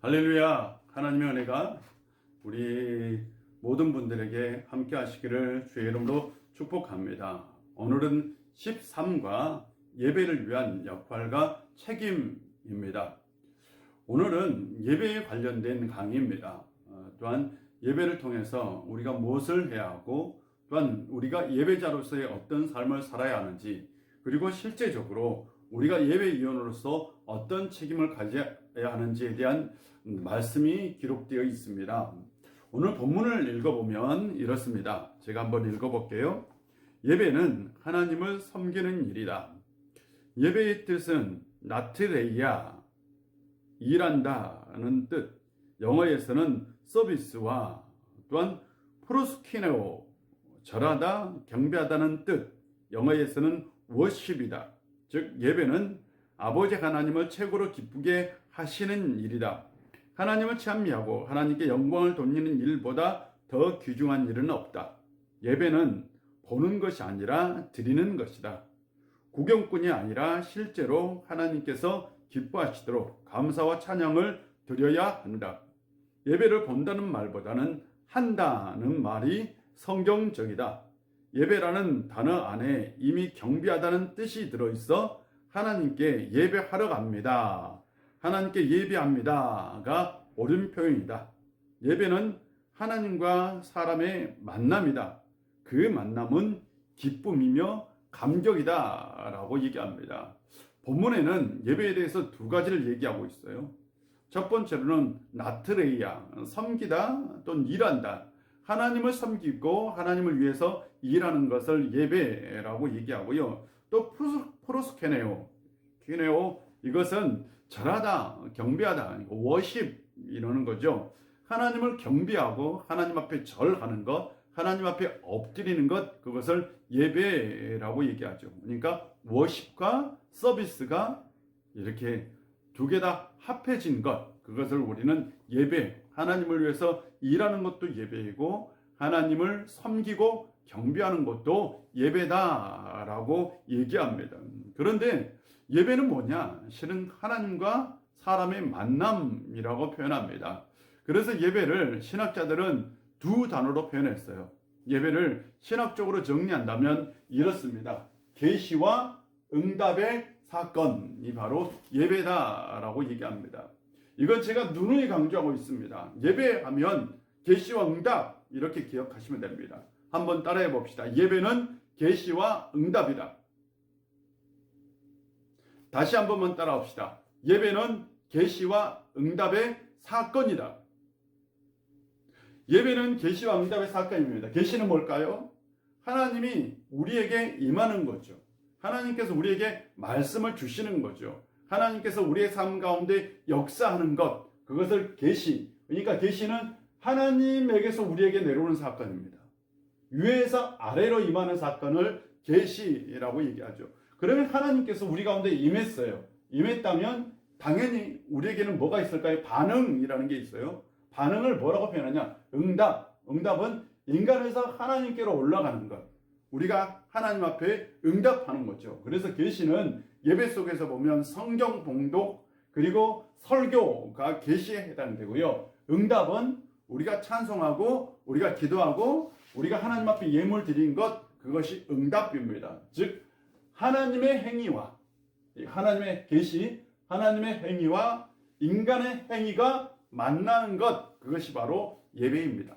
할렐루야. 하나님의 은혜가 우리 모든 분들에게 함께 하시기를 주의 이름으로 축복합니다. 오늘은 13과 예배를 위한 역할과 책임입니다. 오늘은 예배에 관련된 강의입니다. 또한 예배를 통해서 우리가 무엇을 해야 하고, 또한 우리가 예배자로서의 어떤 삶을 살아야 하는지, 그리고 실제적으로 우리가 예배위원으로서 어떤 책임을 가져야 하는지에 대한 말씀이 기록되어 있습니다. 오늘 본문을 읽어보면 이렇습니다. 제가 한번 읽어볼게요. 예배는 하나님을 섬기는 일이다. 예배의 뜻은 나트레이아, 일한다는 뜻, 영어에서는 서비스와 또한 프로스키네오, 절하다, 경배하다는 뜻, 영어에서는 워십이다. 즉 예배는 아버지 하나님을 최고로 기쁘게 하시는 일이다. 하나님을 찬미하고 하나님께 영광을 돌리는 일보다 더 귀중한 일은 없다. 예배는 보는 것이 아니라 드리는 것이다. 구경꾼이 아니라 실제로 하나님께서 기뻐하시도록 감사와 찬양을 드려야 한다. 예배를 본다는 말보다는 한다는 말이 성경적이다. 예배라는 단어 안에 이미 경배하다는 뜻이 들어있어 하나님께 예배하러 갑니다, 하나님께 예배합니다가 옳은 표현이다. 예배는 하나님과 사람의 만남이다. 그 만남은 기쁨이며 감격이다 라고 얘기합니다. 본문에는 예배에 대해서 두 가지를 얘기하고 있어요. 첫 번째로는 나트레이아, 섬기다 또는 일한다. 하나님을 섬기고 하나님을 위해서 일하는 것을 예배라고 얘기하고요. 또 프로스케네오, 이것은 절하다, 경배하다, 워십 이러는 거죠. 하나님을 경배하고 하나님 앞에 절하는 것, 하나님 앞에 엎드리는 것, 그것을 예배라고 얘기하죠. 그러니까 워십과 서비스가 이렇게 두 개 다 합해진 것, 그것을 우리는 예배, 하나님을 위해서 일하는 것도 예배이고 하나님을 섬기고 경배하는 것도 예배다라고 얘기합니다. 그런데 예배는 뭐냐? 실은 하나님과 사람의 만남이라고 표현합니다. 그래서 예배를 신학자들은 두 단어로 표현했어요. 예배를 신학적으로 정리한다면 이렇습니다. 계시와 응답의 사건이 바로 예배다라고 얘기합니다. 이건 제가 누누이 강조하고 있습니다. 예배하면 계시와 응답, 이렇게 기억하시면 됩니다. 한번 따라해 봅시다. 예배는 계시와 응답이다. 다시 한 번만 따라합시다. 예배는 계시와 응답의 사건이다. 예배는 계시와 응답의 사건입니다. 계시는 뭘까요? 하나님이 우리에게 임하는 거죠. 하나님께서 우리에게 말씀을 주시는 거죠. 하나님께서 우리의 삶 가운데 역사하는 것, 그것을 계시. 그러니까 계시는 하나님에게서 우리에게 내려오는 사건입니다. 위에서 아래로 임하는 사건을 계시라고 얘기하죠. 그러면 하나님께서 우리 가운데 임했어요. 임했다면 당연히 우리에게는 뭐가 있을까요? 반응이라는 게 있어요. 반응을 뭐라고 표현하냐? 응답. 응답은 인간에서 하나님께로 올라가는 것. 우리가 하나님 앞에 응답하는 거죠. 그래서 계시는 예배 속에서 보면 성경 봉독 그리고 설교가 계시에 해당되고요. 응답은 우리가 찬송하고 우리가 기도하고 우리가 하나님 앞에 예물 드린 것, 그것이 응답입니다. 즉 하나님의 행위와 하나님의 계시, 하나님의 행위와 인간의 행위가 만나는 것, 그것이 바로 예배입니다.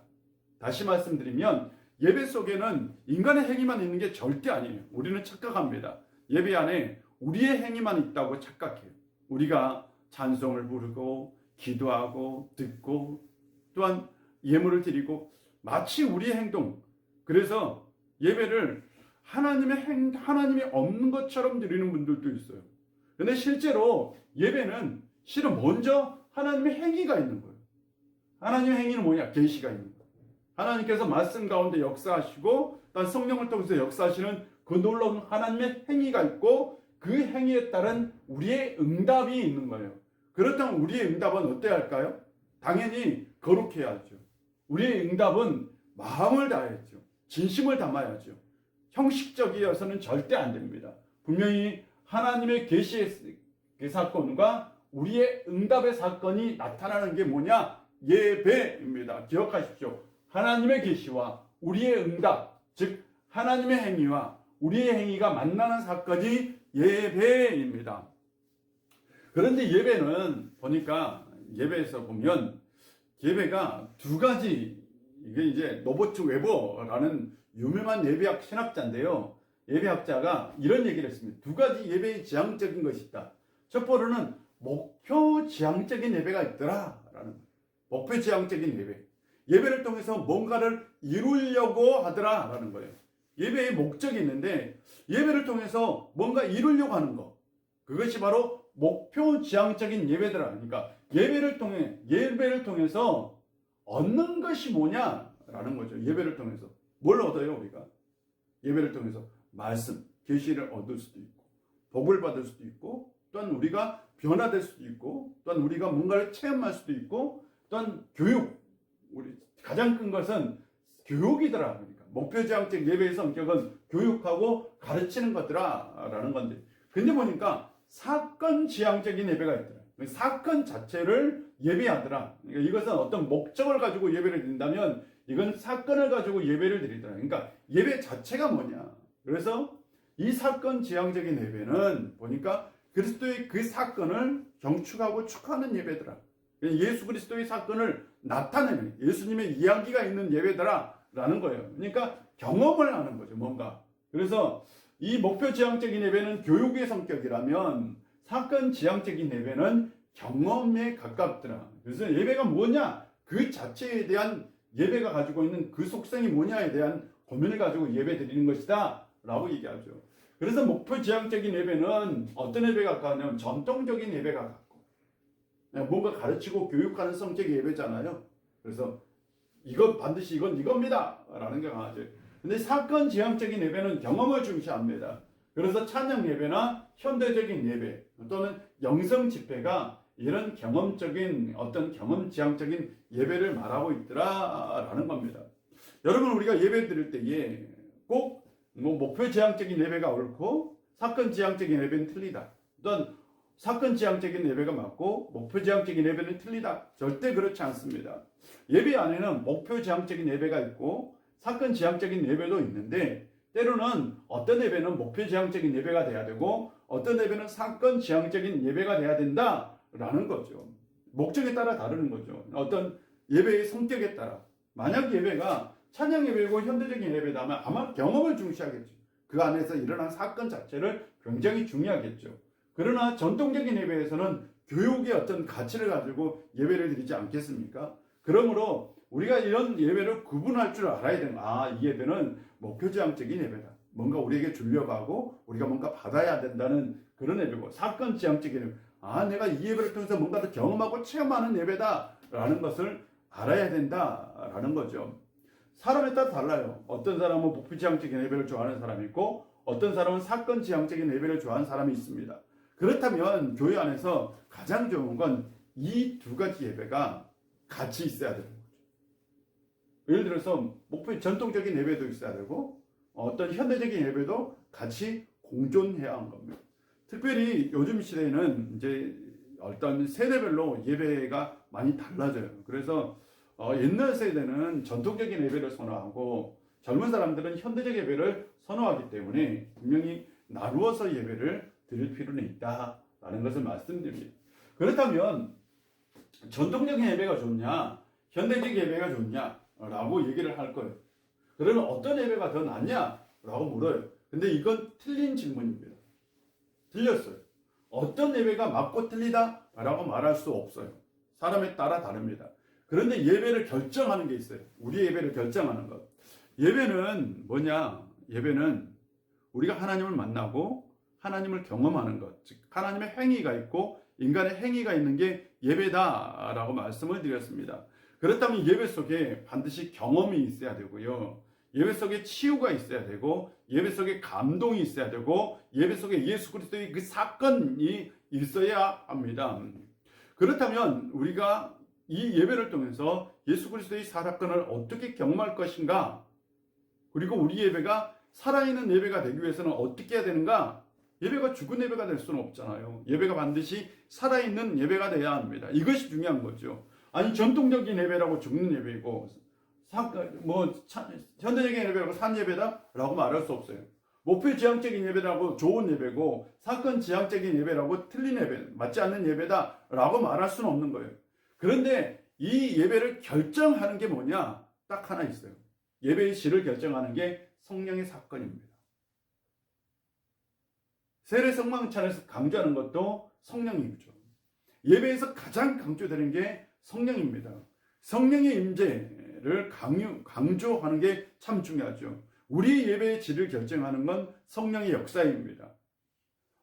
다시 말씀드리면 예배 속에는 인간의 행위만 있는 게 절대 아니에요. 우리는 착각합니다. 예배 안에 우리의 행위만 있다고 착각해요. 우리가 찬송을 부르고 기도하고 듣고 또한 예물을 드리고 마치 우리의 행동, 그래서 예배를 하나님이 없는 것처럼 드리는 분들도 있어요. 근데 실제로 예배는 실은 먼저 하나님의 행위가 있는 거예요. 하나님의 행위는 뭐냐? 계시가 있는 거예요. 하나님께서 말씀 가운데 역사하시고 또 성령을 통해서 역사하시는 그 놀라운 하나님의 행위가 있고 그 행위에 따른 우리의 응답이 있는 거예요. 그렇다면 우리의 응답은 어때야 할까요? 당연히 거룩해야죠. 우리의 응답은 마음을 다해야죠. 진심을 담아야죠. 형식적이어서는 절대 안 됩니다. 분명히 하나님의 계시의 그 사건과 우리의 응답의 사건이 나타나는 게 뭐냐? 예배입니다. 기억하십시오. 하나님의 계시와 우리의 응답, 즉 하나님의 행위와 우리의 행위가 만나는 사건이 예배입니다. 그런데 예배는 보니까 예배에서 보면 예배가 두 가지, 이게 이제 노버트 웨버라는 유명한 예배학 신학자인데요. 예배학자가 이런 얘기를 했습니다. 두 가지 예배의 지향적인 것이 있다. 첫 번째는 목표 지향적인 예배가 있더라 라는 거예요. 목표 지향적인 예배. 예배를 통해서 뭔가를 이루려고 하더라 라는 거예요. 예배의 목적이 있는데 예배를 통해서 뭔가 이루려고 하는 것, 그것이 바로 목표 지향적인 예배더라. 그러니까 예배를 통해서 얻는 것이 뭐냐라는 거죠. 예배를 통해서 뭘 얻어요? 우리가 예배를 통해서 말씀, 계시를 얻을 수도 있고 복을 받을 수도 있고, 또한 우리가 변화될 수도 있고, 또한 우리가 뭔가를 체험할 수도 있고, 또한 교육, 우리 가장 큰 것은 교육이더라. 그러니까 목표지향적 예배의 성격은 교육하고 가르치는 것더라라는 건데, 근데 보니까 사건 지향적인 예배가 있더라. 사건 자체를 예배하더라. 그러니까 이것은 어떤 목적을 가지고 예배를 드린다면 이건 사건을 가지고 예배를 드리더라. 그러니까 예배 자체가 뭐냐. 그래서 이 사건 지향적인 예배는 보니까 그리스도의 그 사건을 경축하고 축하하는 예배더라. 예수 그리스도의 사건을 나타내는 예수님의 이야기가 있는 예배더라 라는 거예요. 그러니까 경험을 하는 거죠, 뭔가. 그래서 이 목표 지향적인 예배는 교육의 성격이라면 사건 지향적인 예배는 경험에 가깝더라. 그래서 예배가 뭐냐? 그 자체에 대한 예배가 가지고 있는 그 속성이 뭐냐에 대한 고민을 가지고 예배 드리는 것이다 라고 얘기하죠. 그래서 목표 지향적인 예배는 어떤 예배가 가까우냐면 전통적인 예배가 같고, 뭔가 가르치고 교육하는 성격의 예배잖아요. 그래서 이건 반드시 이겁니다 라는 게 강하죠. 근데 사건 지향적인 예배는 경험을 중시합니다. 그래서 찬양 예배나 현대적인 예배 또는 영성 집회가 이런 경험적인 어떤 경험 지향적인 예배를 말하고 있더라라는 겁니다. 여러분, 우리가 예배 드릴 때에 꼭 목표 지향적인 예배가 옳고 사건 지향적인 예배는 틀리다, 또는 사건 지향적인 예배가 맞고 목표 지향적인 예배는 틀리다, 절대 그렇지 않습니다. 예배 안에는 목표 지향적인 예배가 있고 사건 지향적인 예배도 있는데, 때로는 어떤 예배는 목표 지향적인 예배가 돼야 되고 어떤 예배는 사건 지향적인 예배가 돼야 된다라는 거죠. 목적에 따라 다르는 거죠. 어떤 예배의 성격에 따라. 만약 예배가 찬양 예배고 현대적인 예배다면 아마 경험을 중시하겠죠. 그 안에서 일어난 사건 자체를 굉장히 중요하겠죠. 그러나 전통적인 예배에서는 교육의 어떤 가치를 가지고 예배를 드리지 않겠습니까? 그러므로 우리가 이런 예배를 구분할 줄 알아야 되는, 이 예배는 목표지향적인 예배다. 뭔가 우리에게 주려고 하고 우리가 뭔가 받아야 된다는 그런 예배고, 사건 지향적인 예배, 내가 이 예배를 통해서 뭔가를 경험하고 체험하는 예배다라는 것을 알아야 된다라는 거죠. 사람에 따라 달라요. 어떤 사람은 목표지향적인 예배를 좋아하는 사람이 있고 어떤 사람은 사건 지향적인 예배를 좋아하는 사람이 있습니다. 그렇다면 교회 안에서 가장 좋은 건 이 두 가지 예배가 같이 있어야 되는 거죠. 예를 들어서 목표 전통적인 예배도 있어야 되고 어떤 현대적인 예배도 같이 공존해야 하는 겁니다. 특별히 요즘 시대에는 이제 어떤 세대별로 예배가 많이 달라져요. 그래서 옛날 세대는 전통적인 예배를 선호하고 젊은 사람들은 현대적 예배를 선호하기 때문에 분명히 나누어서 예배를 드릴 필요는 있다라는 것을 말씀드립니다. 그렇다면 전통적인 예배가 좋냐, 현대적 예배가 좋냐라고 얘기를 할 거예요. 그러면 어떤 예배가 더 낫냐라고 물어요. 근데 이건 틀린 질문입니다. 틀렸어요. 어떤 예배가 맞고 틀리다라고 말할 수 없어요. 사람에 따라 다릅니다. 그런데 예배를 결정하는 게 있어요. 우리의 예배를 결정하는 것. 예배는 뭐냐? 예배는 우리가 하나님을 만나고 하나님을 경험하는 것, 즉 하나님의 행위가 있고 인간의 행위가 있는 게 예배다라고 말씀을 드렸습니다. 그렇다면 예배 속에 반드시 경험이 있어야 되고요. 예배 속에 치유가 있어야 되고 예배 속에 감동이 있어야 되고 예배 속에 예수 그리스도의 그 사건이 있어야 합니다. 그렇다면 우리가 이 예배를 통해서 예수 그리스도의 사건을 어떻게 경험할 것인가, 그리고 우리 예배가 살아있는 예배가 되기 위해서는 어떻게 해야 되는가? 예배가 죽은 예배가 될 수는 없잖아요. 예배가 반드시 살아있는 예배가 돼야 합니다. 이것이 중요한 거죠. 아니 전통적인 예배라고 죽는 예배이고 현대적인 예배라고 산 예배다라고 말할 수 없어요. 목표 지향적인 예배라고 좋은 예배고 사건 지향적인 예배라고 틀린 예배, 맞지 않는 예배다라고 말할 수는 없는 거예요. 그런데 이 예배를 결정하는 게 뭐냐? 딱 하나 있어요. 예배의 질을 결정하는 게 성령의 사건입니다. 세례 성만찬에서 강조하는 것도 성령이죠. 예배에서 가장 강조되는 게 성령입니다. 성령의 임재를 강조하는 게 참 중요하죠. 우리 예배의 질을 결정하는 건 성령의 역사입니다.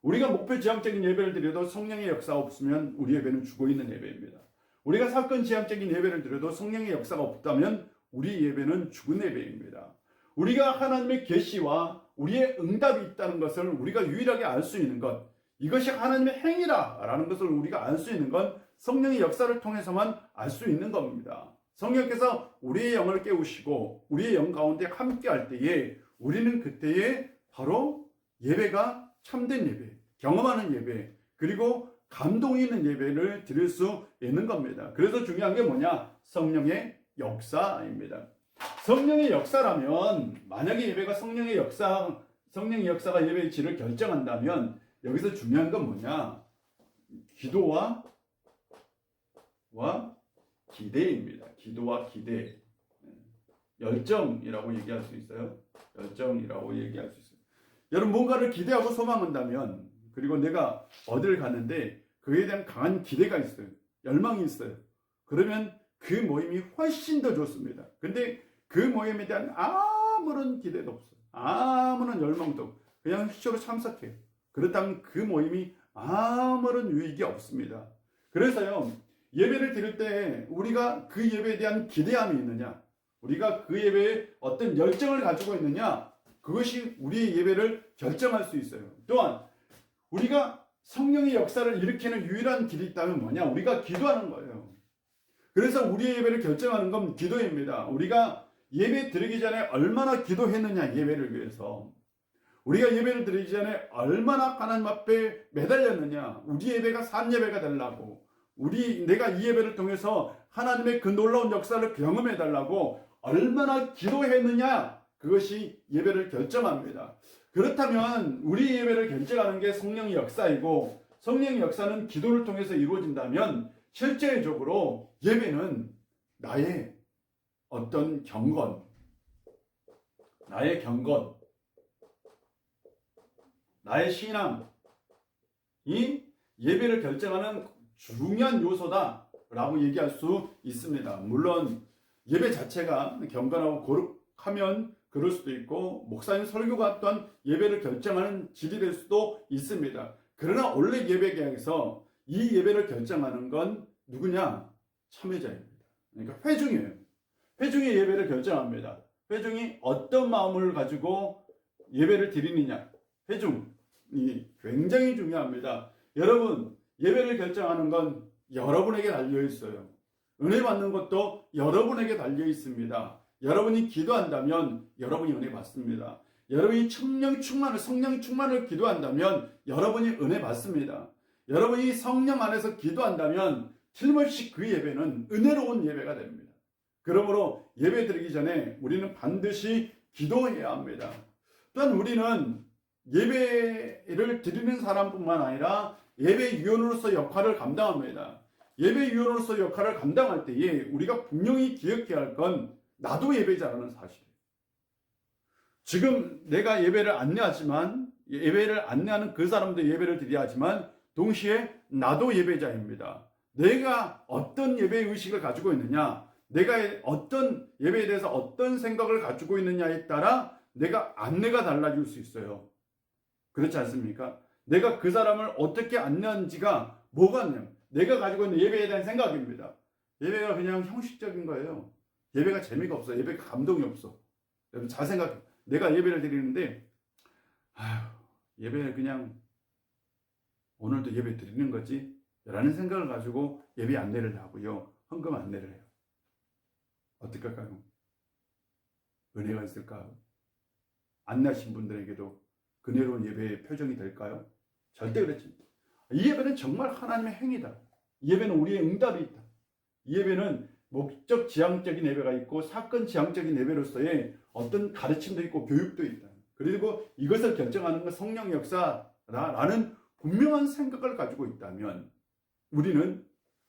우리가 목표 지향적인 예배를 드려도 성령의 역사가 없으면 우리 예배는 죽어있는 예배입니다. 우리가 사건 지향적인 예배를 드려도 성령의 역사가 없다면 우리 예배는 죽은 예배입니다. 우리가 하나님의 계시와 우리의 응답이 있다는 것을 우리가 유일하게 알 수 있는 것, 이것이 하나님의 행위라라는 것을 우리가 알 수 있는 건 성령의 역사를 통해서만 알 수 있는 겁니다. 성령께서 우리의 영을 깨우시고 우리의 영 가운데 함께 할 때에 우리는 그때에 바로 예배가 참된 예배, 경험하는 예배, 그리고 감동이 있는 예배를 드릴 수 있는 겁니다. 그래서 중요한 게 뭐냐? 성령의 역사입니다. 성령의 역사라면, 만약에 예배가 성령의 역사가 예배의 질을 결정한다면 여기서 중요한 건 뭐냐? 기도와 기대입니다. 기도와 기대. 열정이라고 얘기할 수 있어요. 열정이라고 얘기할 수 있어요. 여러분, 뭔가를 기대하고 소망한다면, 그리고 내가 어디를 갔는데 그에 대한 강한 기대가 있어요. 열망이 있어요. 그러면 그 모임이 훨씬 더 좋습니다. 근데 그 모임에 대한 아무런 기대도 없어요. 아무런 열망도 없고 그냥 수시로 참석해요. 그렇다면 그 모임이 아무런 유익이 없습니다. 그래서요, 예배를 드릴 때 우리가 그 예배에 대한 기대함이 있느냐, 우리가 그 예배에 어떤 열정을 가지고 있느냐, 그것이 우리의 예배를 결정할 수 있어요. 또한 우리가 성령의 역사를 일으키는 유일한 길이 있다면 뭐냐? 우리가 기도하는 거예요. 그래서 우리의 예배를 결정하는 건 기도입니다. 우리가 예배 드리기 전에 얼마나 기도했느냐, 예배를 위해서. 우리가 예배를 드리기 전에 얼마나 하나님 앞에 매달렸느냐, 우리 예배가 산 예배가 되려고, 내가 이 예배를 통해서 하나님의 그 놀라운 역사를 경험해 달라고 얼마나 기도했느냐, 그것이 예배를 결정합니다. 그렇다면 우리 예배를 결정하는 게 성령의 역사이고, 성령의 역사는 기도를 통해서 이루어진다면 실제적으로 예배는 나의 어떤 경건, 나의 신앙이 예배를 결정하는 중요한 요소다라고 얘기할 수 있습니다. 물론 예배 자체가 경건하고 거룩하면 그럴 수도 있고, 목사님 설교가 또한 예배를 결정하는 질이 될 수도 있습니다. 그러나 원래 예배 계약에서 이 예배를 결정하는 건 누구냐? 참여자입니다. 그러니까 회중이에요. 회중이 예배를 결정합니다. 회중이 어떤 마음을 가지고 예배를 드리느냐, 회중이 굉장히 중요합니다. 여러분, 예배를 결정하는 건 여러분에게 달려 있어요. 은혜 받는 것도 여러분에게 달려 있습니다. 여러분이 기도한다면 여러분이 은혜 받습니다. 여러분이 성령 충만을 기도한다면 여러분이 은혜 받습니다. 여러분이 성령 안에서 기도한다면 틀림없이 그 예배는 은혜로운 예배가 됩니다. 그러므로 예배 드리기 전에 우리는 반드시 기도해야 합니다. 또한 우리는 예배를 드리는 사람뿐만 아니라 예배위원으로서 역할을 감당합니다. 예배위원으로서 역할을 감당할 때에 우리가 분명히 기억해야 할 건 나도 예배자라는 사실이에요. 지금 내가 예배를 안내하는 그 사람도 예배를 드려야 하지만 동시에 나도 예배자입니다. 내가 어떤 예배의식을 가지고 있느냐, 내가 어떤 예배에 대해서 어떤 생각을 가지고 있느냐에 따라 내가 안내가 달라질 수 있어요. 그렇지 않습니까? 내가 그 사람을 어떻게 안내하는지가 뭐가 있냐면 내가 가지고 있는 예배에 대한 생각입니다. 예배가 그냥 형식적인 거예요. 예배가 재미가 없어. 예배가 감동이 없어. 여러분 잘 생각해. 내가 예배를 드리는데 예배는 그냥 오늘도 예배 드리는 거지 라는 생각을 가지고 예배 안내를 하고요, 헌금 안내를 해요. 어떻게 할까요? 은혜가 있을까요? 안 나신 분들에게도 은혜로운 예배의 표정이 될까요? 절대 그렇지 않습니다. 이 예배는 정말 하나님의 행위다. 이 예배는 우리의 응답이 있다. 이 예배는 목적 지향적인 예배가 있고 사건 지향적인 예배로서의 어떤 가르침도 있고 교육도 있다. 그리고 이것을 결정하는 건 성령 역사라는 분명한 생각을 가지고 있다면 우리는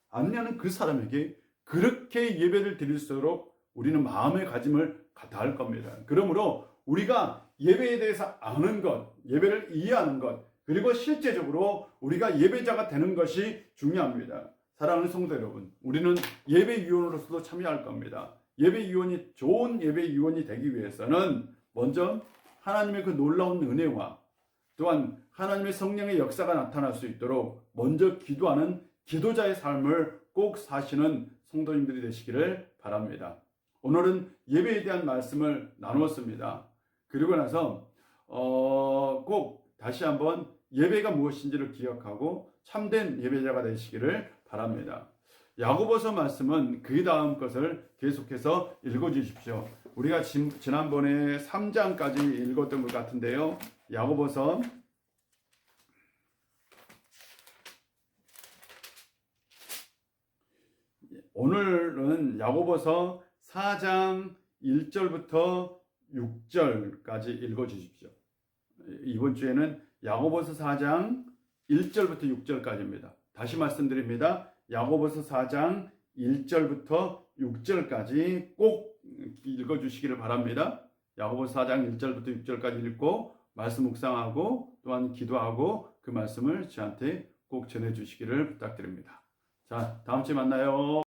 안내하는 그 사람에게 그렇게 예배를 드릴수록 우리는 마음의 가짐을 다할 겁니다. 그러므로 우리가 예배에 대해서 아는 것, 예배를 이해하는 것, 그리고 실제적으로 우리가 예배자가 되는 것이 중요합니다. 사랑하는 성도 여러분, 우리는 예배위원으로서도 참여할 겁니다. 예배위원이 좋은 예배위원이 되기 위해서는 먼저 하나님의 그 놀라운 은혜와 또한 하나님의 성령의 역사가 나타날 수 있도록 먼저 기도하는 기도자의 삶을 꼭 사시는 성도님들이 되시기를 바랍니다. 오늘은 예배에 대한 말씀을 나누었습니다. 그리고 나서 꼭 다시 한번 예배가 무엇인지를 기억하고 참된 예배자가 되시기를 바랍니다. 야고보서 말씀은 그 다음 것을 계속해서 읽어주십시오. 우리가 지난번에 3장까지 읽었던 것 같은데요. 야고보서 오늘은 야고보서 4장 1절부터 6절까지 읽어주십시오. 이번 주에는 야고보서 4장 1절부터 6절까지입니다. 다시 말씀드립니다. 야고보서 4장 1절부터 6절까지 꼭 읽어주시기를 바랍니다. 야고보서 4장 1절부터 6절까지 읽고 말씀 묵상하고 또한 기도하고 그 말씀을 저한테 꼭 전해주시기를 부탁드립니다. 자, 다음 주에 만나요.